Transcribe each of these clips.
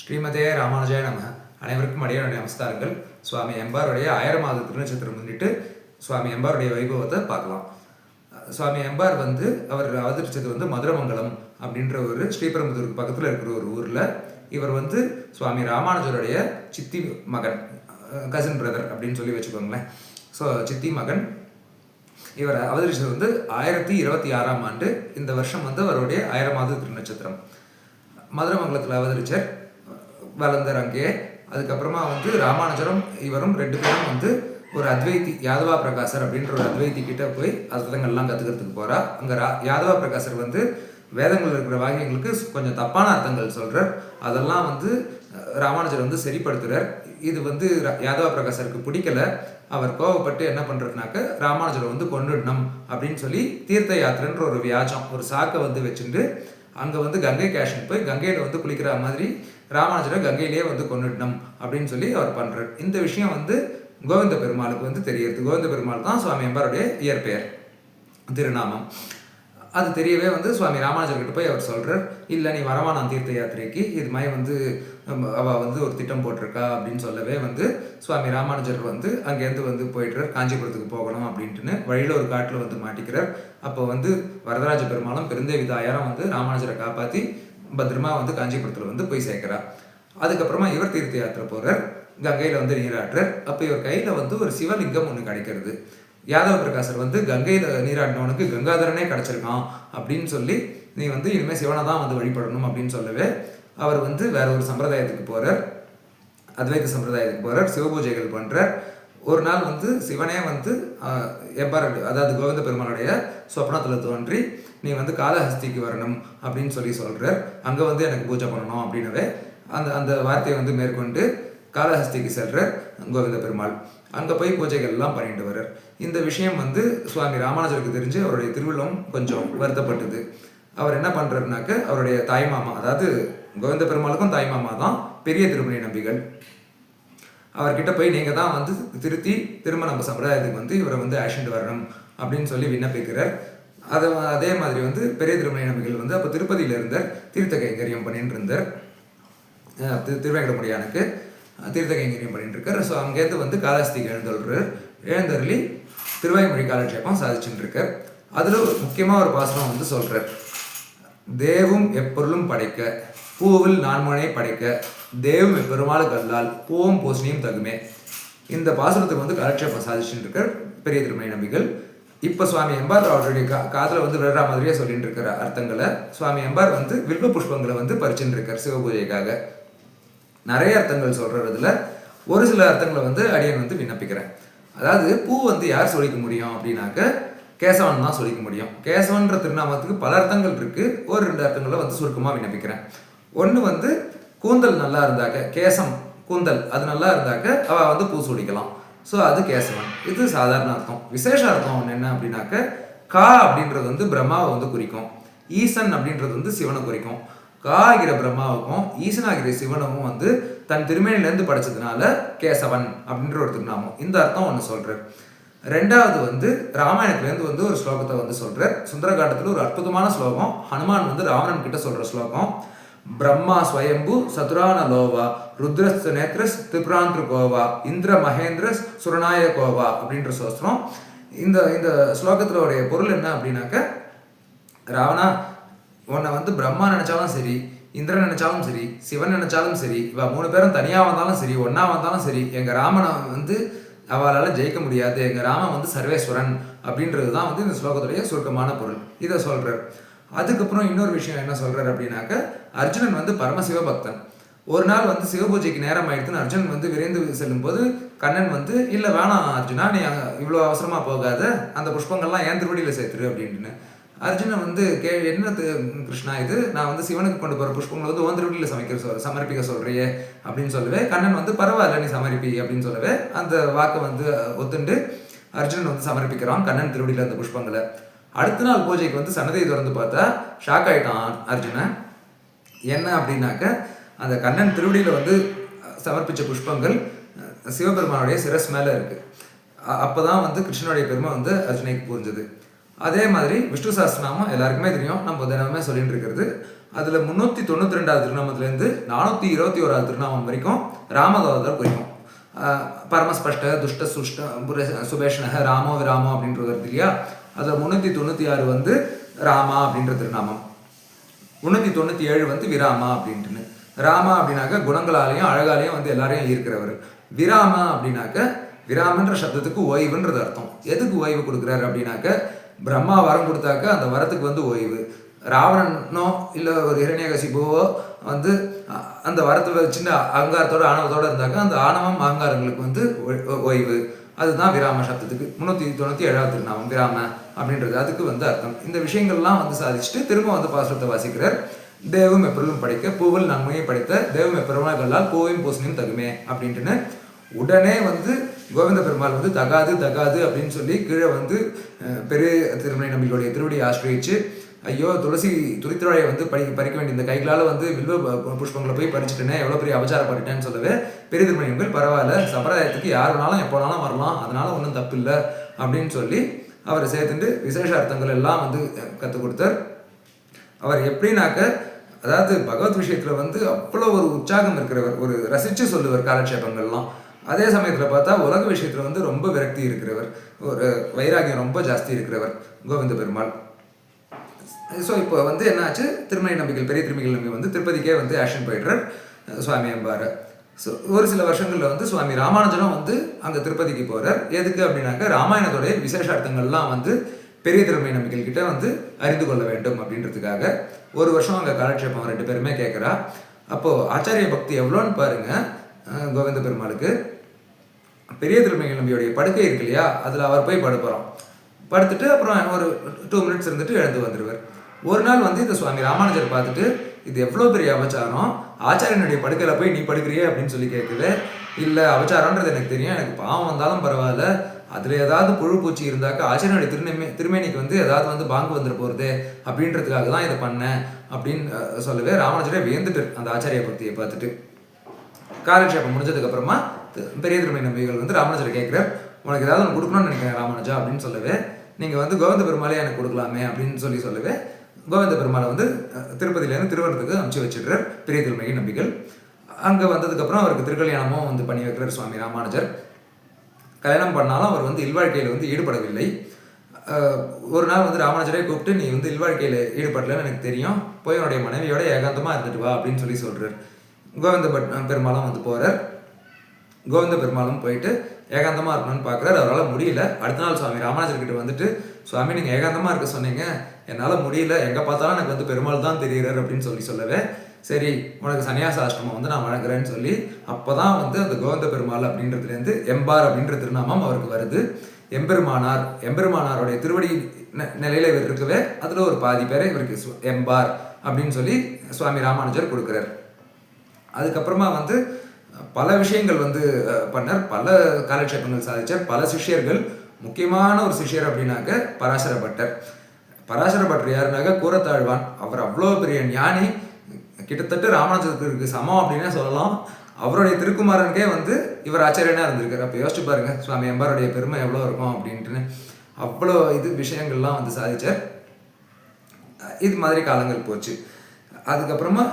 ஸ்ரீமதே ராமானுஜாய நம. அனைவருக்கும் அடியாருடைய நமஸ்காரங்கள். சுவாமி எம்பாருடைய 1000வது திருநட்சத்திரம் முன்னிட்டு சுவாமி எம்பாருடைய வைபவத்தை பார்க்கலாம். சுவாமி எம்பார் அவர் அவதரிச்சது மதுரமங்கலம் அப்படின்ற ஒரு ஸ்ரீபெரும்புதூருக்கு பக்கத்தில் இருக்கிற ஒரு ஊரில். இவர் சுவாமி ராமானுஜருடைய சித்தி மகன், கசின் பிரதர் அப்படின்னு சொல்லி வச்சுக்கோங்களேன். ஸோ சித்தி மகன். இவர் அவதரிச்சது 1026ஆம் ஆண்டு. இந்த வருஷம் அவருடைய 1000வது திருநட்சத்திரம். மதுரமங்கலத்தில் அவதரிச்சார், வளர்ந்தார் அங்கே. அதுக்கப்புறமா ராமானுஜரும் இவரும் ரெண்டு பேரும் ஒரு அத்வைத்தி, யாதவா பிரகாசர் அப்படின்ற ஒரு அத்வைத்தி கிட்ட போய் அர்த்தங்கள்லாம் கற்றுக்கிறதுக்கு போகிறா. அங்கே யாதவா பிரகாசர் வேதங்கள் இருக்கிற வாக்கியங்களுக்கு கொஞ்சம் தப்பான அர்த்தங்கள் சொல்கிறார். அதெல்லாம் ராமானுஜர் சரிப்படுத்துகிறார். இது யாதவா பிரகாசருக்கு பிடிக்கல. அவர் கோவப்பட்டு என்ன பண்ணுறதுனாக்க ராமானுஜரை கொண்டுடணும் அப்படின்னு சொல்லி தீர்த்த யாத்திரைன்ற ஒரு வியாஜம், ஒரு சாக்கை வச்சுட்டு அங்கே கங்கை கேஷன் போய் கங்கையில் குளிக்கிற மாதிரி ராமானுஜரை கங்கையிலேயே கொண்டுடணும் அப்படின்னு சொல்லி அவர் பண்ணுறார். இந்த விஷயம் கோவிந்த பெருமாளுக்கு தெரியறது. கோவிந்த பெருமாள் தான் சுவாமி எம்பாருடைய இயற்பெயர், திருநாமம். அது தெரியவே சுவாமி ராமானுஜர்கிட்ட போய் அவர் சொல்கிறார், இல்லை நீ வரவானாம் தீர்த்த யாத்திரைக்கு, இது மாதிரி அவள் ஒரு திட்டம் போட்டிருக்கா அப்படின்னு சொல்லவே சுவாமி ராமானுஜர் அங்கேருந்து போயிட்டுறார். காஞ்சிபுரத்துக்கு போகணும் அப்படின்ட்டுன்னு வழியில் ஒரு காட்டில் மாட்டிக்கிறார். அப்போ வரதராஜ பெருமாளும் பெருந்தேவி தாயாரும் ராமானுஜரை காப்பாற்றி பத்திரமா காஞ்சிபுரத்தில் போய் சேர்க்கிறார். அதுக்கப்புறமா இவர் தீர்த்த யாத்திரை போகிறார், கங்கையில் நீராட்டுறார். அப்போ இவர் கையில் ஒரு சிவலிங்கம் ஒன்று கிடைக்கிறது. யாதவ பிரகாசர் கங்கையில் நீராட்டினவனுக்கு கங்காதரனே கிடச்சிருக்கான் அப்படின்னு சொல்லி, நீ இனிமேல் சிவனை தான் வழிபடணும் அப்படின்னு சொல்லவே அவர் வேற ஒரு சம்பிரதாயத்துக்கு போகிறார், அத்வைத சம்பிரதாயத்துக்கு போகிறார், சிவபூஜைகள் பண்ணுறார். ஒரு நாள் சிவனே எப்பார், அதாவது கோவிந்த பெருமானுடைய சொப்னத்தில் தோன்றி, நீ காளஹஸ்திக்கு வரணும் அப்படின்னு சொல்லி சொல்கிறார். அங்கே எனக்கு பூஜை பண்ணணும் அப்படின்னவே அந்த வார்த்தையை மேற்கொண்டு காளஹஸ்திக்கு செல்றார் கோவிந்த பெருமாள். அங்கே போய் பூஜைகள்லாம் பண்ணிட்டு வர்றார். இந்த விஷயம் சுவாமி ராமானுஜருக்கு தெரிஞ்சு அவருடைய திருவிழம் கொஞ்சம் வருத்தப்பட்டது. அவர் என்ன பண்ணுறாருனாக்க, அவருடைய தாய்மாமா, அதாவது கோவிந்த பெருமாளுக்கும் தாய்மாமா தான் பெரிய திருமணி நம்பிகள். அவர்கிட்ட போய் நீங்கள் தான் திருத்தி திரும்ப நம்ம சம்பிரதாயத்துக்கு இவரை ஆக்ஷன் வரணும் அப்படின்னு சொல்லி விண்ணப்பிக்கிறார். அதே மாதிரி பெரிய திருமணி நம்பிகள் அப்போ திருப்பதியில் இருந்தார், தீர்த்த கைங்கரியம் பண்ணிட்டு இருந்தார். திருவேங்கடமுடியானுக்கு தீர்த்த கைங்கரியம் பண்ணிட்டு இருக்கார். ஸோ அங்கேருந்து காளஹஸ்திக்கு எழுந்தருளி திருவாய்மொழி காலட்சேபம் சாதிச்சுட்டு இருக்கார். அதில் முக்கியமாக ஒரு பாசனம் சொல்கிறார், தேவும் எப்பொருளும் படைக்க பூவில் நான்மனை படைக்க தேவும் எப்பெருமாளுக்கு அல்லால் பூவும் பூசணியும் தகுமே. இந்த பாசனத்துக்கு காலட்சேபம் சாதிச்சுட்டு இருக்கார் பெரிய திருமணி நம்பிகள். இப்போ சுவாமி எம்பார் அவருடைய காதில் விழுற மாதிரியே சொல்லிட்டு இருக்கிற அர்த்தங்களை சுவாமி எம்பார் வில்வ புஷ்பங்களை பறிச்சுட்டு இருக்கார் சிவபூஜைக்காக. நிறைய அர்த்தங்கள் சொல்கிறதுல ஒரு சில அர்த்தங்களை அடியன் விண்ணப்பிக்கிறேன். அதாவது பூ யார் சொல்லிக்க முடியும் அப்படின்னாக்க கேசவன் தான் சொல்லிக்க முடியும். கேசவன்ற திருநாமத்துக்கு பல அர்த்தங்கள் இருக்குது. ஒரு ரெண்டு அர்த்தங்களை சுருக்கமாக விண்ணப்பிக்கிறேன். ஒன்று கூந்தல் நல்லா இருந்தாக்க, கேசம் கூந்தல் அது நல்லா இருந்தாக்க அவள் பூ சொல்லிக்கலாம். ஸோ அது கேசவன். இது சாதாரண அர்த்தம். விசேஷ அர்த்தம் ஒன்று என்ன அப்படின்னாக்க, கா அப்படின்றது பிரம்மாவை குறிக்கும், ஈசன் அப்படின்றது சிவனை குறிக்கும். காகிற பிரம்மாவுக்கும் ஈசனாகிற சிவனும் தன் திருமேனிலேருந்து படைச்சதுனால கேசவன் அப்படின்ற ஒரு திருநாமம். இந்த அர்த்தம் ஒன்று சொல்கிறார். ரெண்டாவது ராமாயணத்துலேருந்து ஒரு ஸ்லோகத்தை சொல்கிறார். சுந்தரகாண்டத்தில் ஒரு அற்புதமான ஸ்லோகம். ஹனுமான் ராவணன் கிட்ட சொல்கிற ஸ்லோகம், பிரம்மா ஸ்வயம்பு சதுரான லோவா ருத்ரஸ் நேத்ரஸ் திப்ராந்திர கோவா இந்திர மகேந்திரஸ் சுரநாய கோவா அப்படின்ற சோஸ்திரம். இந்த இந்த ஸ்லோகத்தினுடைய பொருள் என்ன அப்படின்னாக்க, ராவணா உன்னை பிரம்மா நினைச்சாலும் சரி, இந்திரன் நினைச்சாலும் சரி, சிவன் நினைச்சாலும் சரி, இவ 3 பேரும் தனியாக வந்தாலும் சரி, ஒன்றா வந்தாலும் சரி, எங்கள் ராமனை அவளால் ஜெயிக்க முடியாது. எங்கள் ராமன் சர்வேஸ்வரன் அப்படின்றது தான் இந்த ஸ்லோகத்துடைய சுருக்கமான பொருள். இதை சொல்கிறார். அதுக்கப்புறம் இன்னொரு விஷயம் என்ன சொல்கிறார் அப்படின்னாக்க, அர்ஜுனன் பரமசிவபக்தன். ஒரு நாள் சிவபூஜைக்கு நேரம் ஆயிடுத்துன்னு அர்ஜுனன் விரைந்து செல்லும் போது கண்ணன் இல்லை வேணாம் அர்ஜுனா, நீ இவ்வளோ அவசரமாக போகாத, அந்த புஷ்பங்கள்லாம் ஏன் திருவடியில் சேர்த்துரு அப்படின்ட்டுன்னு. அர்ஜுனன் என்ன கிருஷ்ணா இது, நான் சிவனுக்கு கொண்டு போகிற புஷ்பங்களை ஓன் திருவடியில் சமர்ப்பிக்க சொல்கிறியே அப்படின்னு சொல்லவே, கண்ணன் பரவாயில்ல நீ சமர்ப்பி அப்படின்னு சொல்லவே அந்த வாக்கை ஒத்துண்டு அர்ஜுனன் சமர்ப்பிக்கிறான் கண்ணன் திருவடியில் அந்த புஷ்பங்களை. அடுத்த நாள் பூஜைக்கு சன்னதியை திறந்து பார்த்தா ஷாக் ஆகிட்டான் அர்ஜுனன். என்ன அப்படின்னாக்க, அந்த கண்ணன் திருவடியில் சமர்ப்பித்த புஷ்பங்கள் சிவபெருமானுடைய சிரஸ் மேலே இருக்குது. அப்போ தான் கிருஷ்ணனுடைய பெருமை அர்ஜுனைக்கு புரிஞ்சது. அதே மாதிரி விஷ்ணு சஹஸ்ரநாமம் எல்லாருக்குமே தெரியும், நம்ம தினமே சொல்லிட்டு இருக்கிறது. அதில் 392வது திருநாமத்திலேருந்து 421வது திருநாமம் வரைக்கும் ராமதோதர் குறிக்கும். பரமஸ்பஷ்ட துஷ்ட சுஷ்ட சுபேஷனக ராமோ விராமோ அப்படின்றது வருது இல்லையா, அதில் 396 வந்து ராமா அப்படின்ற திருநாமம், 397 வந்து விராமா அப்படின்ட்டுன்னு. ராமா அப்படின்னாக்க குணங்களாலையும் அழகாலையும் வந்து எல்லாரையும் ஈர்க்கிறவர். விராமா அப்படின்னாக்க விராமன்ற சப்தத்துக்கு ஓய்வுன்றது அர்த்தம். எதுக்கு ஓய்வு கொடுக்குறாரு அப்படின்னாக்க பிரம்மா வரம் கொடுத்தாக்க அந்த வரத்துக்கு வந்து ஓய்வு. ராவணனோ இல்லை ஒரு இரண்யகசிபுவோ வந்து அந்த வரத்தை சின்ன அகங்காரத்தோட ஆணவத்தோடு இருந்தாக்க அந்த ஆணவம் அகங்காரங்களுக்கு வந்து ஓய்வு. அதுதான் விராம சப்தத்துக்கு 397வது திருநாமம் விராம அப்படின்றது அதுக்கு வந்து அர்த்தம். இந்த விஷயங்கள்லாம் வந்து சாதிச்சுட்டு திரும்ப வந்து பாசுரத்தை வாசிக்கிறார். தேவும் எப்பொருளும் படைக்க பூவில் நன்மையை படைத்த தேவும் எப்பெருமாள்களால் பூவையும் பூசணையும் தகுமே அப்படின்ட்டுன்னு உடனே வந்து கோவிந்த பெருமாள் வந்து தகாது தகாது அப்படின்னு சொல்லி கீழே வந்து பெரிய திருமலை நம்பிக்கையுடைய திருவடியை ஆசிரியச்சு, ஐயோ துளசி துளித்திராயை வந்து பறிக்க வேண்டிய இந்த கைகளால் வந்து வில்வ புஷ்பங்களை போய் பறிச்சுட்டேனே, எவ்வளோ பெரிய அபச்சாரப்பட்டுட்டேன்னு சொல்லவே பெரிய திருமலை நம்பிகள் பரவாயில்ல, சம்பிரதாயத்துக்கு யார் வேணாலும் எப்போ வேணாலும் வரலாம், அதனால ஒன்றும் தப்பு இல்லை அப்படின்னு சொல்லி அவரை சேர்த்துட்டு விசேஷ அர்த்தங்கள் எல்லாம் வந்து கற்றுக் கொடுத்தார். அவர் எப்படின்னாக்க அதாவது பகவத் விஷயத்தில் வந்து அவ்வளோ ஒரு உற்சாகம் இருக்கிறவர், ஒரு ரசித்து சொல்லுவார் காலட்சேபங்கள்லாம். அதே சமயத்தில் பார்த்தா உலக விஷயத்தில் வந்து ரொம்ப விரக்தி இருக்கிறவர், ஒரு வைராகியம் ரொம்ப ஜாஸ்தி இருக்கிறவர் கோவிந்த பெருமாள். ஸோ இப்போ வந்து என்னாச்சு, திருமலை நம்பிக்கை பெரிய திருமலை நம்பி வந்து திருப்பதிக்கே வந்து ஆக்ஷன் போயிடுறார் சுவாமி எம்பார். ஸோ ஒரு சில வருஷங்களில் வந்து சுவாமி ராமானுஜனும் வந்து அங்கே திருப்பதிக்கு போகிறார். எதுக்கு அப்படின்னாக்க ராமாயணத்தோடைய விசேஷார்த்தங்கள்லாம் வந்து பெரிய திருமலை நம்பிக்கை கிட்ட வந்து அறிந்து கொள்ள வேண்டும் அப்படின்றதுக்காக ஒரு வருஷம் அங்கே காலட்சேபம் 2 பேருமே கேட்குறா. அப்போது ஆச்சாரிய பக்தி எவ்வளோன்னு பாருங்கள் கோவிந்த பெருமாளுக்கு. பெரிய திருமலை நம்பியோடைய படுக்கை இருக்கு இல்லையா, அதில் அவர் போய் படுப்புறோம். படுத்துட்டு அப்புறம் ஒரு 2 மினிட்ஸ் இருந்துட்டு எழுந்து வந்துடுவார். ஒரு நாள் வந்து இந்த சுவாமி ராமானுஜர் பார்த்துட்டு, இது எவ்வளோ பெரிய அபச்சாரம், ஆச்சாரியனுடைய படுக்கையில் போய் நீ படுக்கிறியே அப்படின்னு சொல்லி கேட்குது. இல்லை அபச்சாரன்றது எனக்கு தெரியும், எனக்கு பாவம் வந்தாலும் பரவாயில்ல, அதில் ஏதாவது புழு பூச்சி இருந்தாக்க ஆச்சாரியனுடைய திருமேனிக்கு வந்து ஏதாவது வந்து பாங்கு வந்துட போகிறது அப்படின்றதுக்காக தான் இதை பண்ணேன் அப்படின்னு சொல்லவே ராமானுஜரே வியந்துட்டு அந்த ஆச்சாரிய பக்தியை பார்த்துட்டு. காலட்சேபம் முடிஞ்சதுக்கப்புறமா பெரிய திருமலை நம்பிகள் வந்து ராமானுஜரை கேட்குறார், உனக்கு ஏதாவது ஒன்று கொடுக்கணும்னு நினைக்கிறேன் ராமானுஜா அப்படின்னு சொல்லவே, நீங்கள் வந்து கோவிந்த பெருமாளே எனக்கு கொடுக்கலாமே அப்படின்னு சொல்லவே கோவிந்த பெருமாளை வந்து திருப்பதியிலேருந்து திருவனந்தத்துக்கு அனுப்பிச்சு வச்சுடுறார் பெரிய திருமலை நம்பிகள். அங்கே வந்ததுக்கப்புறம் அவருக்கு திருக்கல்யாணமும் வந்து பண்ணி வைக்கிறார் சுவாமி ராமானுஜர். கல்யாணம் பண்ணாலும் அவர் வந்து இல்வாழ்க்கையில் வந்து ஈடுபடவில்லை. ஒரு நாள் வந்து ராமானுஜரே கூப்பிட்டு, நீ வந்து இல்வாழ்க்கையில் ஈடுபடலன்னு எனக்கு தெரியும், போய் அவனுடைய மனைவியோட ஏகாந்தமாக இருந்துட்டு வா அப்படின்னு சொல்கிறார். கோவிந்த பெருமாளும் வந்து போகிறார். கோவிந்த பெருமாளும் போயிட்டு ஏகாந்தமாக இருக்கணும்னு பார்க்குறாரு. அவரால் முடியல. அடுத்த நாள் சுவாமி ராமானுஜர்கிட்ட வந்துட்டு, சுவாமி நீங்கள் ஏகாந்தமாக இருக்க சொன்னீங்க, என்னால் முடியல, எங்கே பார்த்தாலும் எனக்கு வந்து பெருமாள் தான் தெரிகிறார் அப்படின்னு சொல்லவே, சரி உனக்கு சன்னியாச ஆசிரமம் வந்து நான் வழங்குறேன்னு சொல்லி அப்போ தான் வந்து அந்த கோவிந்த பெருமாள் அப்படின்றதுலேருந்து எம்பார் அப்படின்ற திருநாமம் அவருக்கு வருது. எம்பெருமானாருடைய திருவடி நிலையில் இவர் இருக்கவே அதில் ஒரு பாதி பேரை இவருக்கு எம்பார் அப்படின்னு சொல்லி சுவாமி ராமானுஜர் கொடுக்குறார். அதுக்கப்புறமா வந்து பல விஷயங்கள் வந்து பண்ணார், பல காலட்சேபங்கள் சாதிச்சார், பல சிஷ்யர்கள். முக்கியமான ஒரு சிஷ்யர் அப்படின்னாக்க பராசர பட்டர். பராசர பட்டர் யாருனாக்க கூரத்தாழ்வான். அவர் அவ்வளோ பெரிய ஞானி, கிட்டத்தட்ட ராமானுஜருக்கு சமம் அப்படின்னே சொல்லலாம். அவருடைய திருக்குமாரனுக்கே வந்து இவர் ஆச்சாரியனாக இருந்திருக்காரு. அப்போ யோசிச்சு பாருங்க சுவாமி எம்பாருடைய பெருமை எவ்வளோ இருக்கும் அப்படின்ட்டுன்னு. அவ்வளோ விஷயங்கள்லாம் வந்து சாதிச்சார். இது மாதிரி காலங்கள் போச்சு. அதுக்கப்புறமா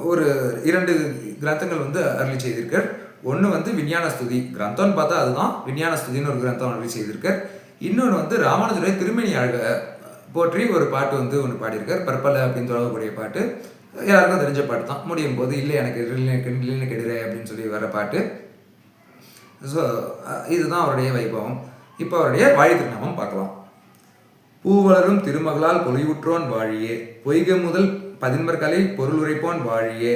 ஒரு 2 கிரந்தங்கள் வந்து அருளி செய்திருக்கார். ஒன்று வந்து விஞ்ஞான ஸ்துதி கிரந்தம்னு பார்த்தா அதுதான் விஞ்ஞான ஸ்துதின்னு ஒரு கிரந்தம் அருளி செய்திருக்கார். இன்னொன்று வந்து ராமானுஜருடைய திருமணி அழக போற்றி ஒரு பாட்டு வந்து ஒன்று பாடியிருக்கார். பற்பல அப்படின்னு சொல்லக்கூடிய பாட்டு, எல்லாருக்கும் தெரிஞ்ச பாட்டு தான். முடியும் போது இல்லை எனக்கு கெடுறே அப்படின்னு சொல்லி வர பாட்டு. ஸோ இதுதான் அவருடைய வைபவம். இப்போ அவருடைய வாழி திருநாமம் பார்க்கலாம். பூவளரும் திருமகளால் பொலிவுற்றோன் வாழியே, பொய்க முதல் 11 கலை பொருள் உரைப்போன் வாழியே,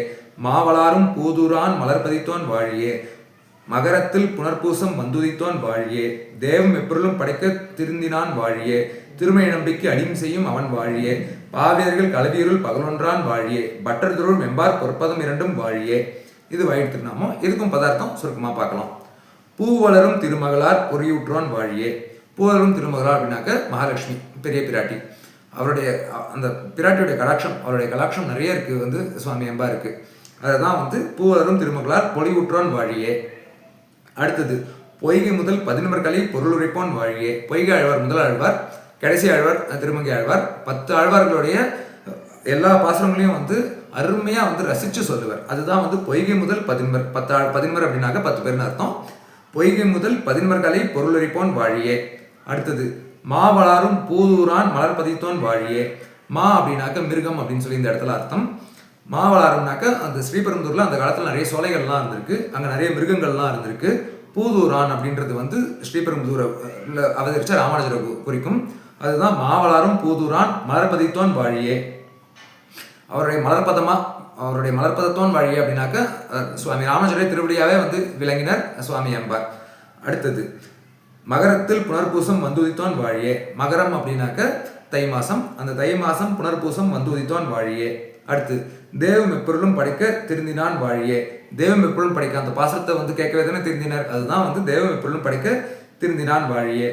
மாவளாரும் பூதூரான் மலர்பதித்தோன் வாழியே, மகரத்தில் புனர்பூசம் வந்துதித்தோன் வாழியே, தேவம் எப்பொருளும் படைக்க திருந்தினான் வாழியே, திருமணி நம்பிக்கை அடிமை செய்யும் அவன் வாழியே, பாவியர்கள் கலவியருள் பகலொன்றான் வாழியே, பட்டர்தொருள் மெம்பார் பொற்பதம் 2 வாழியே. இது வாழி திருநாமம். இதுக்கும் பதார்த்தம் சுருக்கமாக பார்க்கலாம். பூவளரும் திருமகளார் பொறியுற்றோன் வாழியே. பூவளரும் திருமகளார் அப்படின்னாக்க மகாலட்சுமி பெரிய பிராட்டி. அவருடைய அந்த பிராட்டியுடைய கலாட்சம், அவருடைய கலாட்சம் நிறைய இருக்குது வந்து சுவாமி எம்பா இருக்குது. அதை தான் வந்து பூவளரும் திருமகளார் பொலிவுற்றோன் வாழியே. அடுத்தது பொய்கை முதல் 11 கலை பொருள் உரைப்போன் வாழியே. பொய்கை ஆழ்வார் முதல் ஆழ்வார், கடைசி ஆழ்வார் திருமங்கை ஆழ்வார். 10 ஆழ்வார்களுடைய எல்லா பாசுரங்களையும் வந்து அருமையாக வந்து ரசித்து சொல்லுவார். அதுதான் வந்து பொய்கை முதல் பதின்மர். பதின்மர் அப்படின்னாக்க 10 பேர்னு அர்த்தம். பொய்கை முதல் பதின்மர்களை பொருளறிப்போன் வாழியே. அடுத்தது மாவளாரும் பூதூரான் மலர்பதித்தோன் வாழியே. மா அப்படின்னாக்க மிருகம் அப்படின்னு சொல்லி இந்த இடத்துல அர்த்தம். மாவளாரம்னாக்க அந்த ஸ்ரீபெரும்புதூரில் அந்த காலத்தில் நிறைய சோலைகள்லாம் இருந்திருக்கு, அங்கே நிறைய மிருகங்கள்லாம் இருந்திருக்கு. பூதூரான் அப்படின்றது வந்து ஸ்ரீபெரும்புதூரை அவதரிச்ச ராமானுஜரை குறிக்கும். அதுதான் மாவளாரும் பூதூரான் மலர்பதித்தோன் வாழியே. அவருடைய மலர்பதத்தோன் வாழியே அப்படின்னாக்க சுவாமி ராமானுஜரை திருவடியாவே வந்து விளங்கினர் சுவாமி எம்பார். அடுத்தது மகரத்தில் புனர்பூசம் வந்துதித்தோன் வாழியே. மகரம் அப்படின்னாக்க தை மாசம், அந்த தை மாசம் புனர்பூசம் வந்துதித்தோன் வாழியே. அடுத்து தேவம் எப்பொருளும் படைக்க திருந்தினான் வாழியே. தேவம் எப்பொருளும் படைக்க, அந்த பாசத்தை வந்து கேட்கவே தானே திருந்தினார், அதுதான் வந்து தேவம் எப்பொருளும் படைக்க திருந்தினான் வாழியே.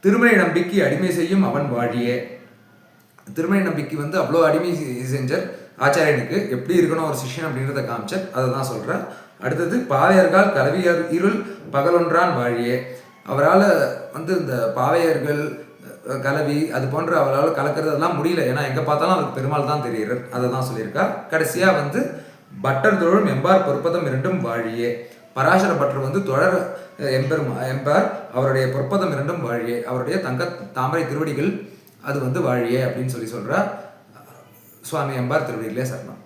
திருமணி நம்பிக்கை அடிமை செய்யும் அவன் வாழியே. திருமணி நம்பிக்கை வந்து அவ்வளோ அடிமை செஞ்சார் ஆச்சாரியனுக்கு, எப்படி இருக்கணும் ஒரு சிஷ்யன் அப்படின்றத காமிச்சார், அதை தான் சொல்கிறேன். அடுத்தது பாவையர்கள் கலவியர் இருள் பகலொன்றான் வாழியே. அவரால் வந்து இந்த பாவையர்கள் கலவி அது போன்ற அவரால் கலக்கிறதெல்லாம் முடியல, ஏன்னா எங்கே பார்த்தாலும் அவருக்கு பெருமாள் தான் தெரியுறார், அதை தான் சொல்லியிருக்கா. கடைசியாக வந்து பட்டர் தொழும் எம்பார் பொற்பதம் இரண்டும் வாழியே. பராசர பட்டர் வந்து தொடர் எம்பார் அவருடைய பொற்பதம் இரண்டும் வாழியே, அவருடைய தங்க தாமரை திருவடிகள் அது வந்து வாழியே அப்படின்னு சொல்லி சொல்கிறார். சுவாமி எம்பார் திருவடிகளே சரணம்.